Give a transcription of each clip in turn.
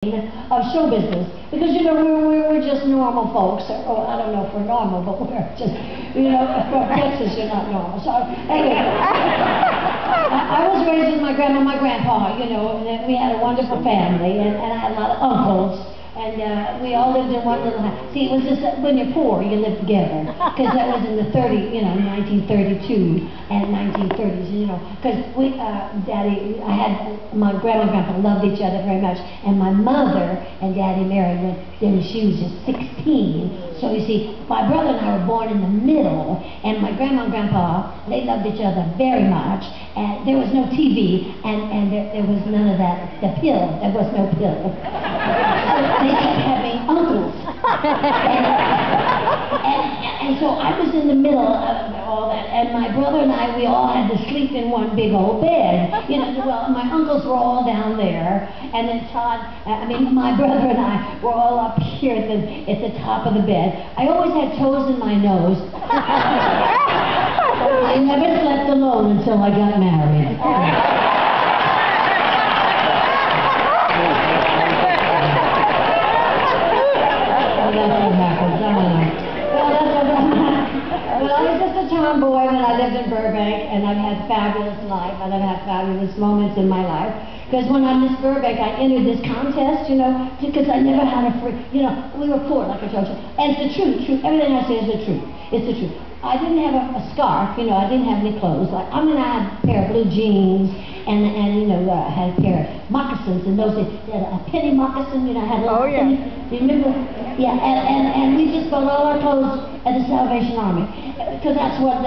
of show business, because you know we're just normal folks, or I don't know if we're normal, but we're just, you know, from Texas you're not normal. So anyway, I was raised with my grandma and my grandpa, you know, and we had a wonderful family, and I had a lot of uncles, and we all lived in one little house. See, it was just that when you're poor, you live together, because that was in the 1932 and 1930s, you know, because Daddy, I had, my grandma and grandpa loved each other very much, and my mother and Daddy married when she was just 16. So you see, my brother and I were born in the middle, and my grandma and grandpa, they loved each other very much, and there was no TV, and there was none of that, the pill, there was no pill. They kept having uncles. And so I was in the middle of all that, and my brother and I, we all had to sleep in one big old bed. You know, well, my uncles were all down there, and then Todd, my brother and I were all up here at the top of the bed. I always had toes in my nose. I never slept alone until I got married. Tomboy when I lived in Burbank, and I've had fabulous life, and I've had fabulous moments in my life. Because when I Miss Burbank, I entered this contest, you know, because I never had a free, you know, we were poor, like I told you. And it's the truth, everything I say is the truth. It's the truth. I didn't have a scarf, you know, I didn't have any clothes. Like, I had a pair of blue jeans, and you know, I had a pair of moccasins, and those, a penny moccasin, you know, I had a little penny, do you remember? Yeah, and we just bought all our clothes at the Salvation Army, because that's what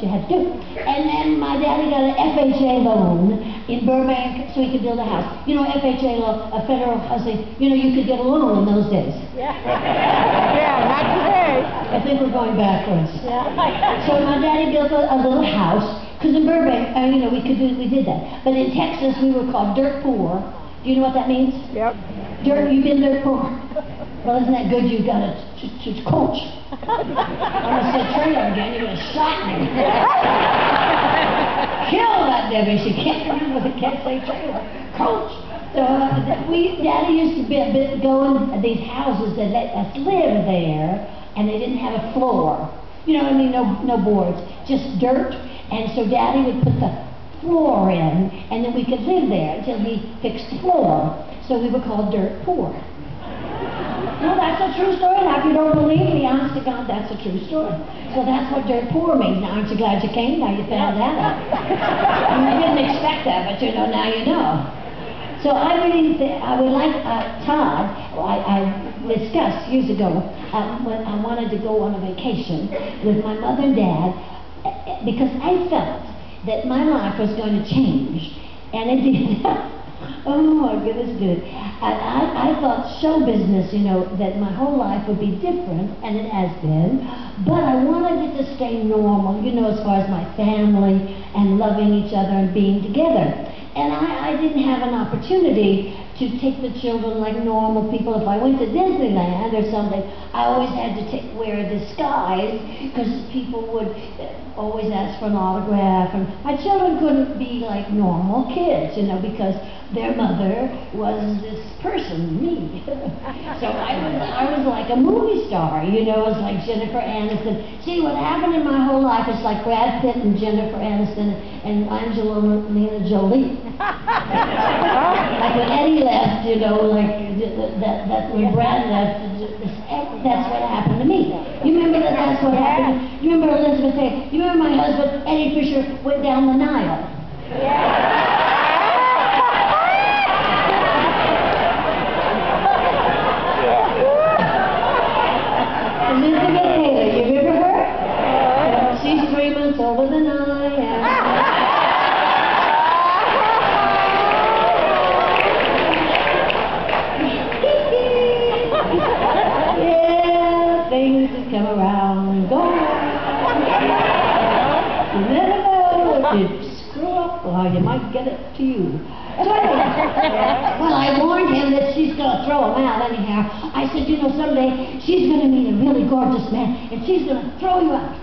you had to do. And then my daddy got an FHA loan in Burbank so he could build a house. You know, FHA loan, a federal housing, you know, you could get a loan in those days. Yeah. Yeah, not today. I think we're going backwards. Yeah. So my daddy built a little house, because in Burbank, you know, we did that. But in Texas, we were called dirt poor. Do you know what that means? Yep. You've been dirt poor. Well, isn't that good? You got to coach. I'm going to say trailer again. You're going to shot me. Kill that Debbie. She can't remember. Can't say trailer. Coach. So Daddy used to go in these houses that let us live there, and they didn't have a floor. You know what I mean? No boards, just dirt. And so Daddy would put the floor in, and then we could live there until he fixed the floor. So we were called dirt poor. No, that's a true story. Now, if you don't believe me, honest to God, that's a true story. So that's what dirt poor means. Now, aren't you glad you came? Now you found that out. I mean, I didn't expect that, but you know, now you know. So I really think, I would like Todd, I discussed years ago, when I wanted to go on a vacation with my mother and dad, because I felt that my life was going to change, and it did. Oh my goodness, good. I thought show business, you know, that my whole life would be different, and it has been, but I wanted it to stay normal, you know, as far as my family and loving each other and being together. And I didn't have an opportunity to take the children like normal people. If I went to Disneyland or something, I always had to wear a disguise, because people would always ask for an autograph, and my children couldn't be like normal kids, you know, because their mother was this person, me. So I was like a movie star, you know, it was like Jennifer Aniston. See, what happened in my whole life is like Brad Pitt and Jennifer Aniston and Angelina Jolie. Like when Eddie left, you know, like that when Brad left, that's what happened to me. You remember that's what happened? You remember Elizabeth Taylor? You remember my husband, Eddie Fisher, went down the Nile? Yeah. Elizabeth Taylor, you remember her? She's 3 months older than I am. Yeah, things just come around and go around. You never know if you screw up or you might get it to you. So anyway, well, I warned him that she's going to throw him out anyhow. I said, you know, someday she's going to meet a really gorgeous man, and she's going to throw you out.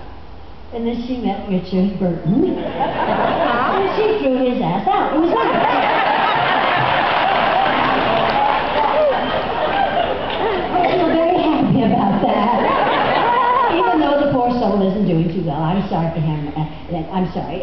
And then she met Richard Burton, and she threw his ass out. It was nice. sorry for him. I'm sorry.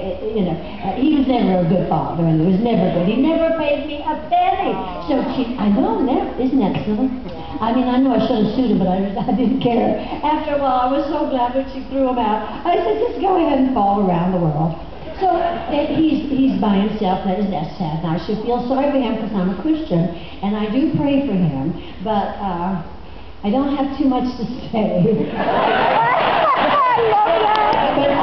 He was never a good father, and he was never good. He never paid me a penny. So I know, isn't that silly? I mean, I know I should have sued him, but I didn't care. After a while, I was so glad when she threw him out. I said, just go ahead and fall around the world. So he's by himself. That's sad. And I should feel sorry for him because I'm a Christian, and I do pray for him, but I don't have too much to say. I love that.